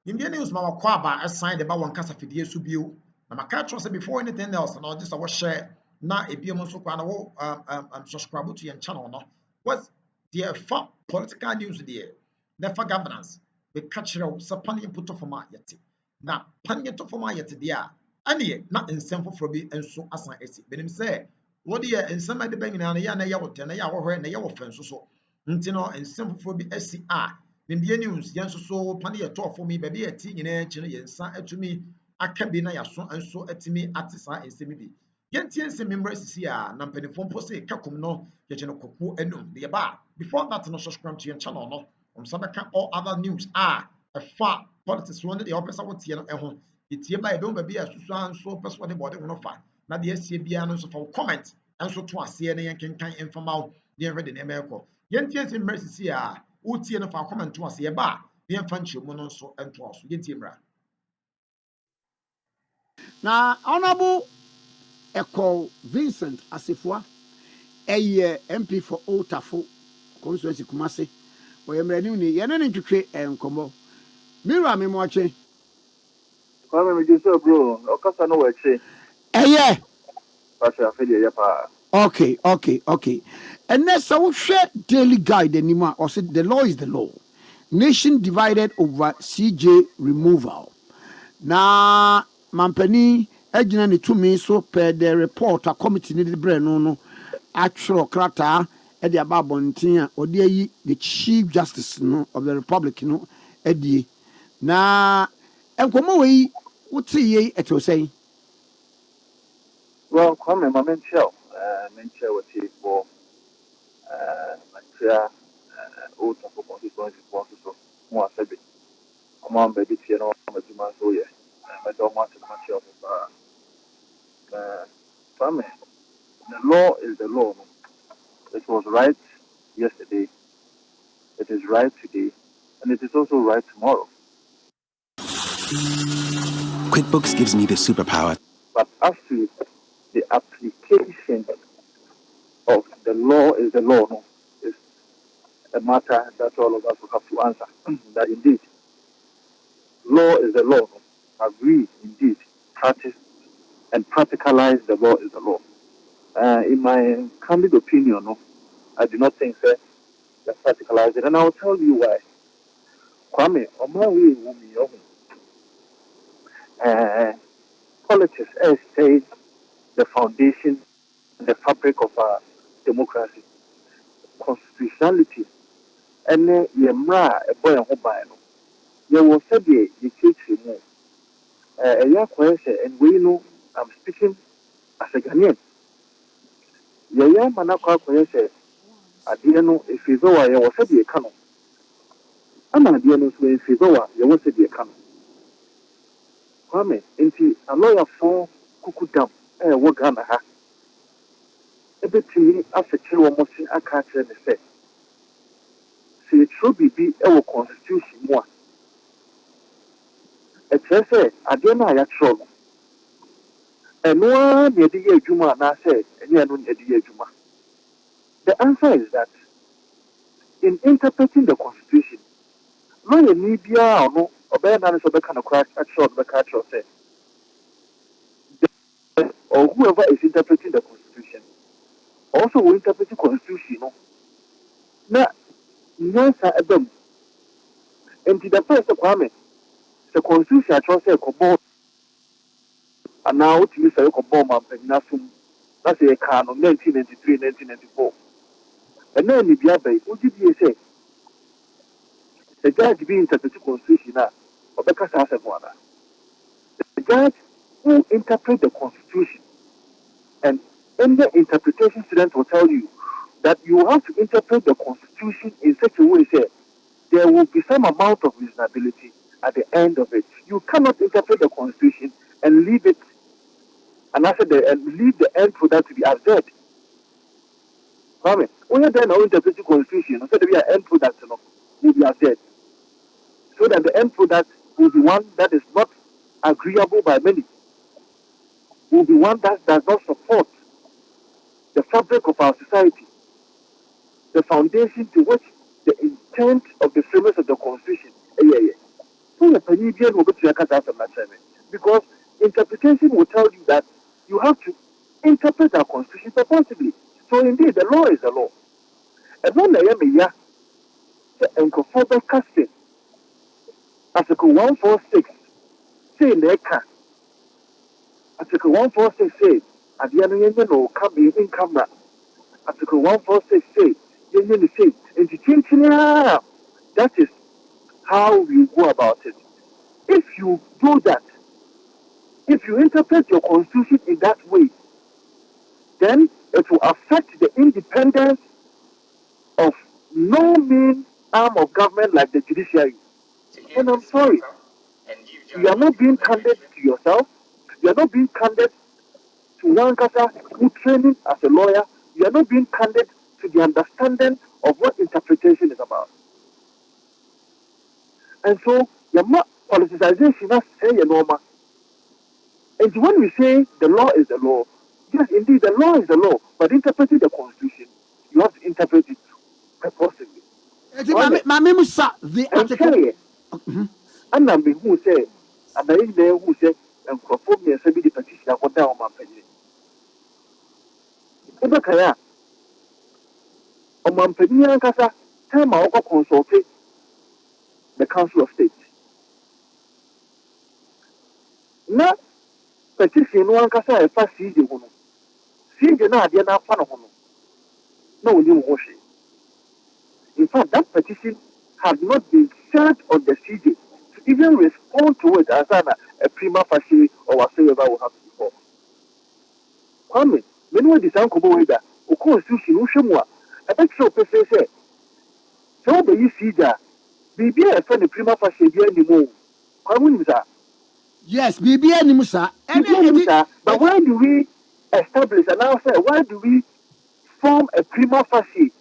Indian news ma wakɔ aba assign de ba wɔn kasa fidie so bio. Na maka trust before anything else na just a share na ebiem nso kwa na wo subscribe to your channel no. What's the fa political news there? Never governance. We catch you sa pan input of ma yet. Na pan yet of ma yet there. Ani na nsɛm foforɔ bi nso asan esi. Benim sɛ wo de nsɛm ade ba nyina na ya na ya wote na ya wohwe na ya wofa nso so. Nti no nsɛm foforɔ bi asi a India news yan so pan yɛ tɔ for me baby ati nyina akyi no yɛ nsa atumi aka bi na yaso nso atumi ate saa nsɛm bi. Yɛntie nsɛm mmra sisi a na mpanimfoɔ mpo sɛ kakum no yɛgye no kɔkɔɔ anum. De ba before that no subscribe to your channel no. Sabaka all other news ɛfa politics one de opesa wotie no ɛho. Etie ba ebe ba bi asusu anso pɛso de bɔde no fa. Na de asie bia no so fa comment nso to aseɛ na yɛnkenkan informaw de ready na ɛmɛkɔ. Yɛntie nsɛm mmra sisi a wotie no fa comment to aseɛ ba yɛmfa nkyɛmu no nso nto aso. Yɛntie mmra. Na Honorable Echo Vincent Asifua, a MP for Otafo constituency Kumasi, or Yemrani, Yanan Twitwe and Combo. Mira me watching. Kwame me just bro, okasa no we che. Yeah. Pasha afedi ya pa. Okay. And that's our share daily guide anymore. Or said the law is the law. Nation divided over CJ removal. Na Mampani Ejina ni 2 minutes so per the report a committee ni the no actual krata e the ababontin or the Chief Justice no of the Republic no edi na enkomo we wuti ye eto say. Well, Kwame ma menchel what he for Nigeria ota for constituency for so mo asebi. Omo am be tie no ma duma so ye. Me do ma se ma chel Kwame, the law is the law. It was right yesterday. It is right today, and it is also right tomorrow. QuickBooks gives me the superpower. But as to the application of the law is the law, no, is a matter that all of us will have to answer. That indeed, law is the law. No? Agree, indeed, practice and practicalize the law is the law. In my candid opinion, no, I do not think that practicalize it, and I will tell you why. Kwame, politics is say the foundation, the fabric of our democracy, constitutionality, and yemra a boy and hobby. There was said the case remove. A young question, and we know I'm speaking as a Ghanaian. The young manaka question, I didn't know if he's over, I was said the canon. I'm not the honest way if he's over, you was said the canon. Kwame, into a lawyer for Kuku Dam, what Ghana ha. Everything after Chill almost in a catcher and say, see, it should be our constitution more. It says, I don't know, I trouble. And one near the year Juma, and I said, and you know, the year Juma. The answer is that in interpreting the constitution, no, you need be or no, or better than a kind of crash at short the catch or say, or whoever is interpreting the constitution also will interpret the constitution. Now, yes, I them. And to the first Kwame, the constitution I trust a combo, and now to use a combo, and nothing. That's a can of 1993, 1994. And then the Biabe, what did you say? The judge being interpreted the constitution now, or because I said one. The judge who interpret the constitution, and in the interpretation, students will tell you that you have to interpret the constitution in such a way that there will be some amount of reasonability at the end of it. You cannot interpret the constitution and leave it, and leave the end product to be absurd. When you then interpret the constitution, instead of the end product will be absurd, so that the end product will be one that is not agreeable by many, will be one that does not support the fabric of our society, the foundation to which the intent of the framers of the constitution. So the penny BBN will go to your because interpretation will tell you that you have to interpret our constitution responsibly. So indeed, the law is the law. And when I am a year, the further casting, Article 146, say in the Article 146 say, at the end of no come in camera. Article 146 say, you say, that is how we go about it. If you do that, if you interpret your constitution in that way, then it will affect the independence of no mean arm of government like the judiciary. And I'm sorry, you are not being candid to yourself. You are not being candid to one person who training as a lawyer. You are not being candid to the understanding of what interpretation is about. And so, your politicization is say normal. And when we say the law is the law, yes, indeed, the law is the law, but interpreting the constitution, you have to interpret it purposely. The article. And I mean, who say, and I there who say, and perform me and the petition I got down my penny. Ubakaya, on my penny and Casa, time I consulted the Council of State. Now, petition one Casa, a fast season. See the Nadia now, fun of no new washing. In fact, that petition had not been served on the CJ to even respond to it as a prima facie or whatsoever will happen before. Kwame, many of the uncle boy that, of course, you see, Ushimwa, a better person say, so the CJ, be a friend of prima facie anymore. Kwame, yes, BBN Musa. But why do we establish and now say, why do we form a prima facie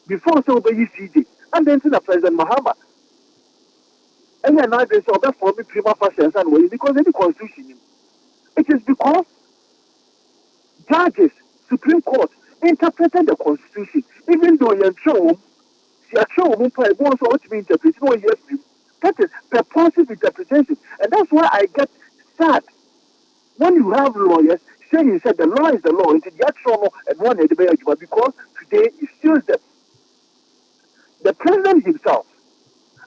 before so the CJ? And then to the President Mahama. And then I say, so for me, prima facie and way because of the constitution. It is because judges, Supreme Court, interpreted the constitution, even though you're shown, that is purposive interpretation. And that's why I get sad when you have lawyers saying the law is the law, it's the actual and one because today it steals them. The president himself,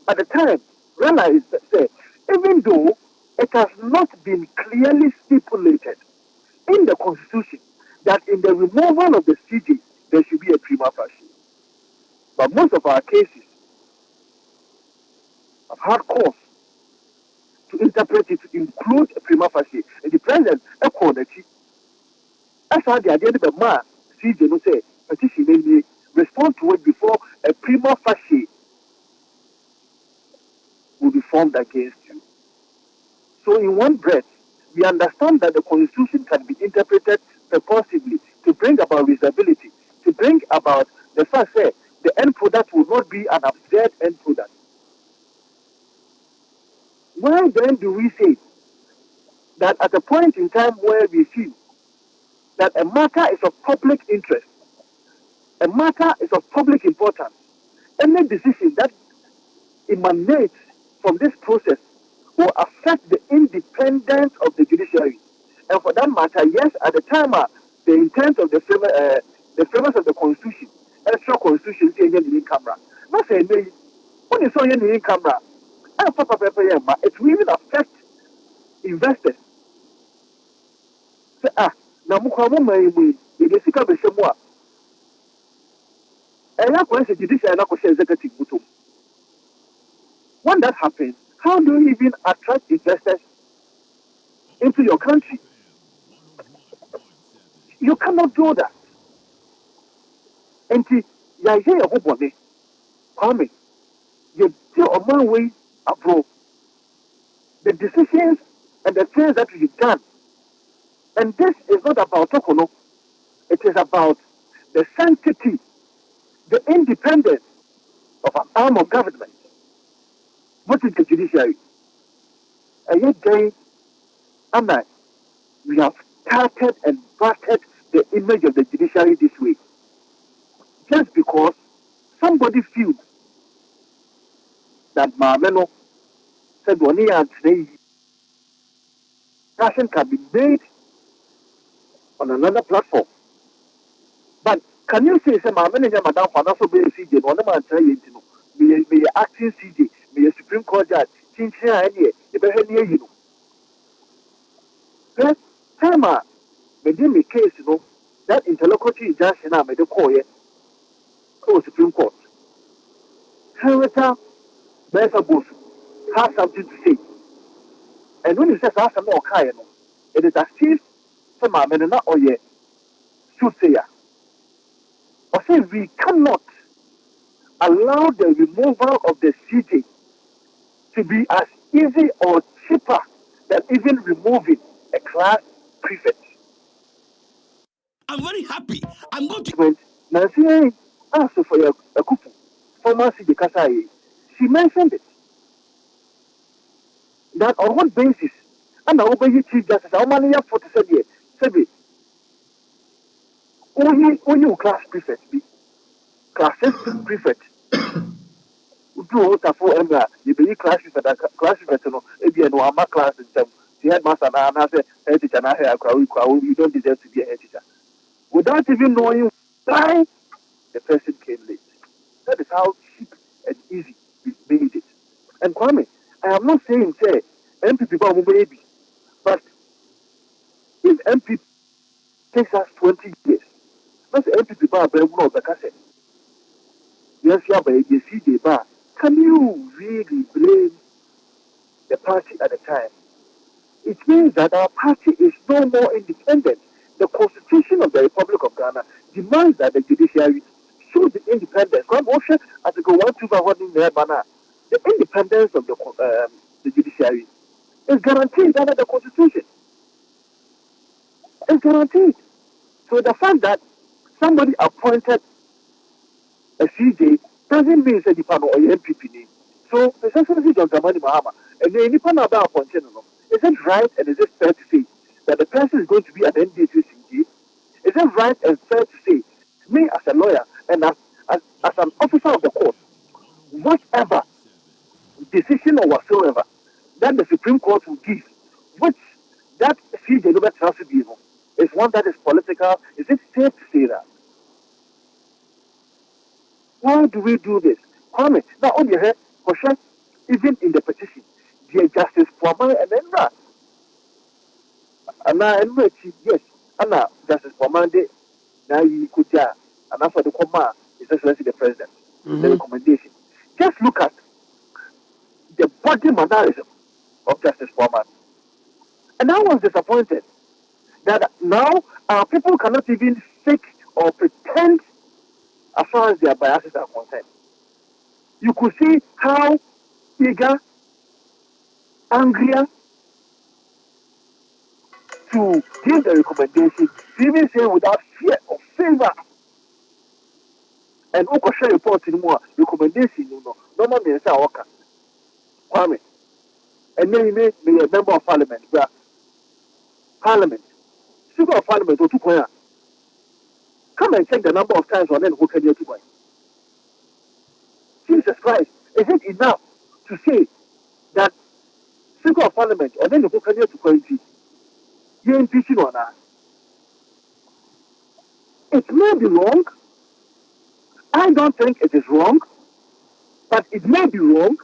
at the time, realized that even though it has not been clearly stipulated in the constitution that in the removal of the CJ, there should be a prima facie. But most of our cases have had cause to interpret it to include a prima facie. And the president echoed that that's how the idea of the man CJ no say petition may respond to it before a prima facie will be formed against you. So in one breath, we understand that the constitution can be interpreted purposively to bring about reasonability, to bring about the fact that the end product will not be an absurd end product. Why then do we say that at a point in time where we feel that a matter is of public interest, a matter is of public importance, any decision that emanates from this process will affect the independence of the judiciary? And for that matter, yes, at the time, the intent of the framers of the constitution, extra constitution, saying in the camera, not saying when you saw in the camera, it will even affect investors. Say, now Mukwamo may Sika Beshamwa. And I can say judicial and I executive. When that happens, how do you even attract investors into your country? You cannot do that. And ya hear your body, Kwame, you do a man way abroad. The decisions and the things that we've done. And this is not about Tokono. It is about the sanctity, the independence of an arm of government. What is the judiciary? And yet, we have started and battered the image of the judiciary this way. Just because somebody feels that Mahama said one year and today discussion can be made on another platform. But can you say my manager, Madam Fanaso be CJ, one man tell you, me acting CJ, me a Supreme Court judge, Chinchilla, and ye, you know. First time, me case, you know, that interlocutory injunction, I made a call yet, Supreme Court. Senator Besa has something to say. And when he says, ask more kind, it is as if some men not or yet should say, or say we cannot allow the removal of the CJ to be as easy or cheaper than even removing a class prefect. I'm very happy. I'm going to. Nancy asked for a couple, former CJ Kasai. She mentioned it. That on what basis? And I obey Chief Justice, how many years 47 years? Seven. Only class prefect be class prefect. Do what for Emma, you be class prefect, no, no, I'm a class in them. The headmaster and I say, head teacher, and I hear you don't deserve to be a head teacher. Without even knowing why the person came late. That is how cheap and easy we made it. And Kwame, I am not saying, say, MPP will baby, but if MPP takes us 20 years, let's MPP bar be one of the cassette. Yes, you have a CJ bar. Can you really blame the party at the time? It means that our party is no more independent. The Constitution of the Republic of Ghana demands that the judiciary should be independent. Article 125 the independence of the judiciary is guaranteed under the Constitution. It's guaranteed. So the fact that somebody appointed a CJ doesn't mean that Dipano or MPP name. So the Excellency John Dramani Mahama and the Dipano about appointed. Is it right and is it fair to say that the person is going to be an NDC CJ? Is it right and fair to say me as a lawyer and as an officer of the court, whatever decision or whatsoever that the Supreme Court will give, which that CJ never tells to be is one that is political? Is it safe to say that? Why do we do this? Comment. Now, on your head, for sure, even in the petition, dear Justice Forman and Enra. And now, yes, and now, Justice Forman, now you could, and after the command, is actually the president. The recommendation. Just look at the body mannerism of Justice Forman. And I was disappointed that now our people cannot even fake or pretend as far as their biases are concerned. You could see how eager, angrier to give the recommendation, even say without fear or favor. And Oko share report in more recommendation, normal means I work. Kwame. And then you may be a member of parliament. Parliament. Speaker of parliament or 2. Come and check the number of times on then who can you 2. Jesus Christ, is it enough to say that Speaker of Parliament or then who can you 2? You're impeaching on that. It may be wrong. I don't think it is wrong, but it may be wrong.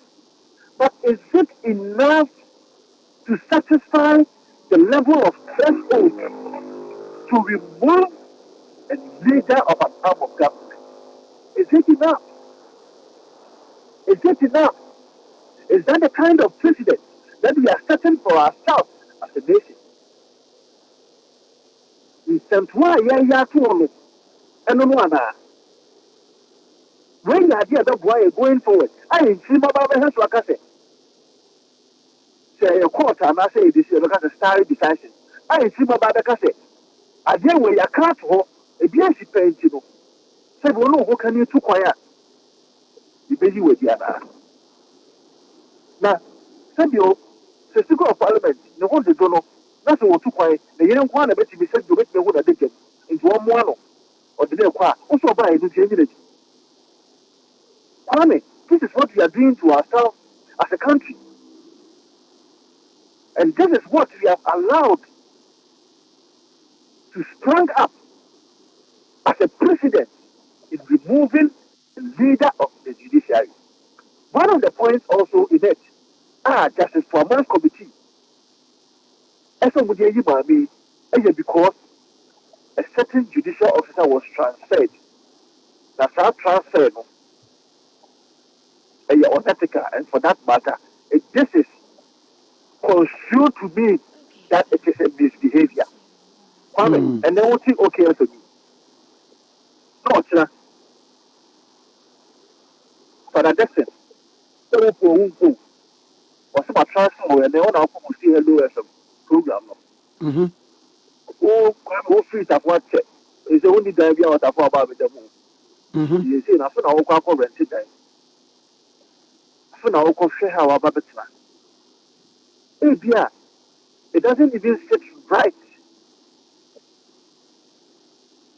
But is it enough to satisfy the level of threshold to remove a leader of an arm of government? Is it enough? Is it enough? Is that the kind of precedent that we are setting for ourselves as a nation? In Central, and when the idea that boy going forward, I ain't see my Baba has like I say a quarter, and I say this is a starry decision. I ain't see my Baba say, I dare where you can't hold a BSc paint, Say, well, no, what can you too quiet? You busy with the other. Now, said you, the Speaker of Parliament, no one they don't know. That's what too quiet. The young one, I bet you be said to make me what I did into 1 more or the day also buy it to change it. Kwame, this is what we are doing to ourselves as a country. And this is what we have allowed to sprang up as a precedent in removing the leader of the judiciary. One of the points also in it, Justice Forman's committee, because a certain judicial officer was transferred. That's how transfer is unethical, and for that matter, this is construed to me that it is a misbehavior. And then we'll think, okay, so no, for that distance, or some transfer, and they want to see hello as a program. Oh, free to watch it. It's the only day we are about the move. You see, I feel I will go rent it. I feel I will go share how about it. It doesn't even sit right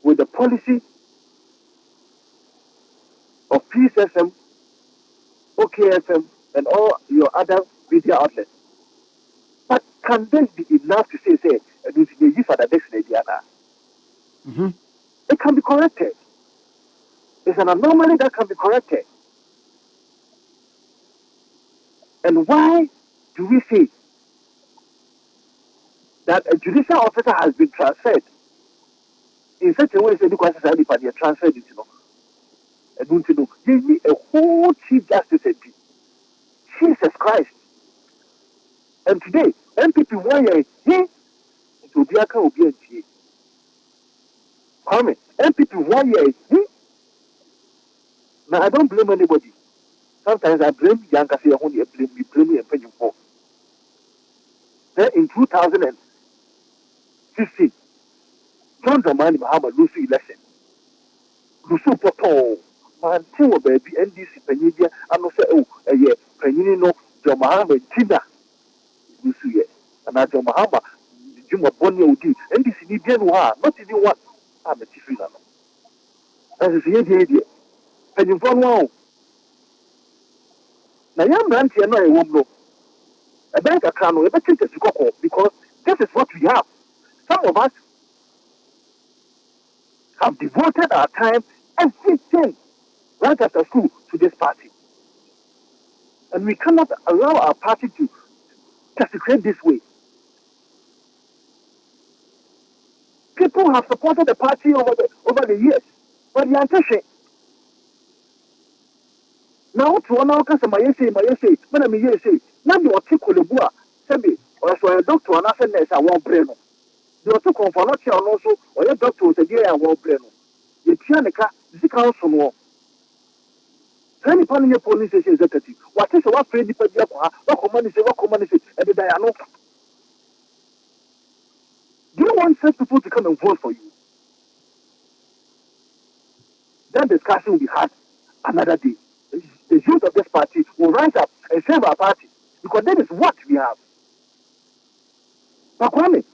with the policy of PSSM, OKFM, and all your other media outlets. But can this be enough to say, for the next lady? It can be corrected. It's an anomaly that can be corrected. And why do we say that a judicial officer has been transferred in such a way that they are transferred into give me a whole chief justice and Jesus Christ. And today, MPP why to be a OBNT. MPP why now I don't blame anybody. Sometimes I blame Yanka say only blame me and pay you for. Then in 2015, John Dramani Mahama lose election. Lusu Poto, man, baby, NDC Penibia, and no say, oh, a year, Penino, John Mahama, Tina, Lusu, and I John Mahama, Juma Bonnie Odi, NDC Nibian, not even one. I'm a Tifina. That is the idea. And you found wow. Now, young man, I know a woman. A bank account, a better to because this is what we have. Some of us have devoted our time, everything, right after school, to this party. And we cannot allow our party to desecrate this way. People have supported the party over the years, but the intention. Now, to one hour, my say, when I'm say, now you are taking the Sebi, or so a doctor, and I said, I won't brain. You are too comfort, also, or your doctor was a day I won't brain. The Pianica, the council war. Any panel police station executive, what is what trade the what command is, and the dialogue. Do you want such people to come and vote for you? That discussion will be had another day. The youth of this party will rise up and save our party because that is what we have. But Kwame,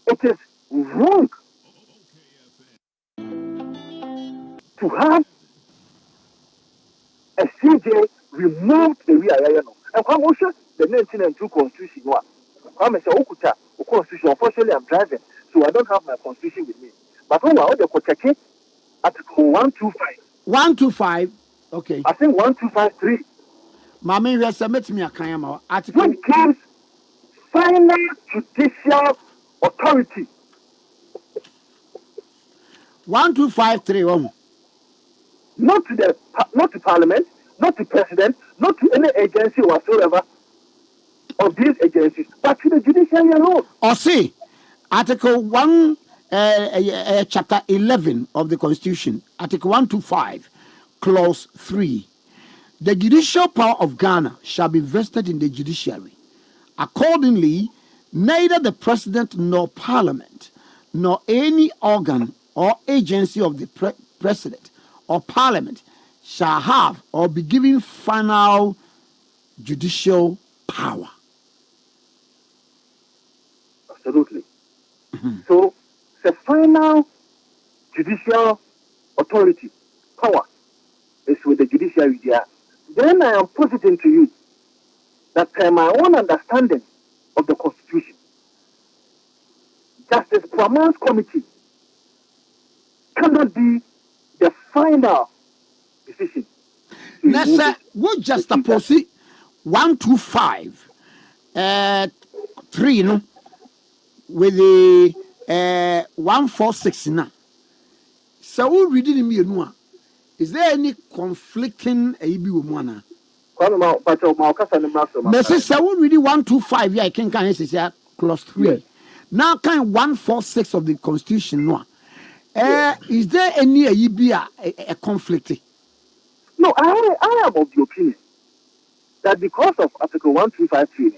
it is wrong to have a CJ removed the way I know. And Kwame, the 1992 Constitution, Kwame said, Okuta, Constitution, unfortunately I'm driving, so I don't have my Constitution with me. But when I the Article 125. 125, okay. I think 1253. Mama, you submit me a kayama article. Which gives final judicial authority. 1253. Not to Parliament, not to President, not to any agency whatsoever of these agencies, but to the judiciary alone. Or see, Article 1, Chapter 11 of the Constitution, Article 125, Clause 3. The judicial power of Ghana shall be vested in the judiciary. Accordingly, neither the President nor Parliament, nor any organ or agency of the President or Parliament shall have or be given final judicial power. Absolutely. So, the final judicial authority, power, is with the judiciary there. Then I am positing to you that per my own understanding of the Constitution, Justice Praman's committee cannot be the final decision. Nessa, what just suppose 125 3 no with the 146 now. So who reading me no? Is there any conflicting ABU one? Messi say who reading 125 yeah I can say clause 3. Yes. Now kind 146 of the Constitution no. Is there any a conflict? No, I am of the opinion that because of Article 1253,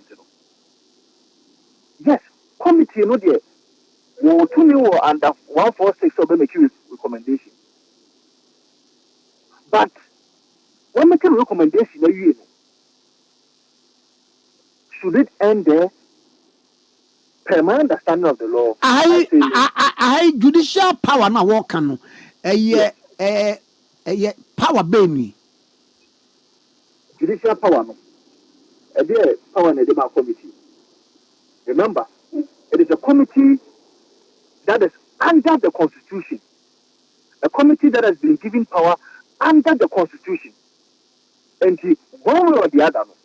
yes, committee, you know, there, will to me under 146 of them make recommendation. But when making recommendation, should it end there? Per my understanding of the law, I judicial power na work no. Power beni. Judicial power no. A power in the demand committee. Remember, it is a committee that is under the Constitution. A committee that has been given power under the Constitution. And one way or the other, no.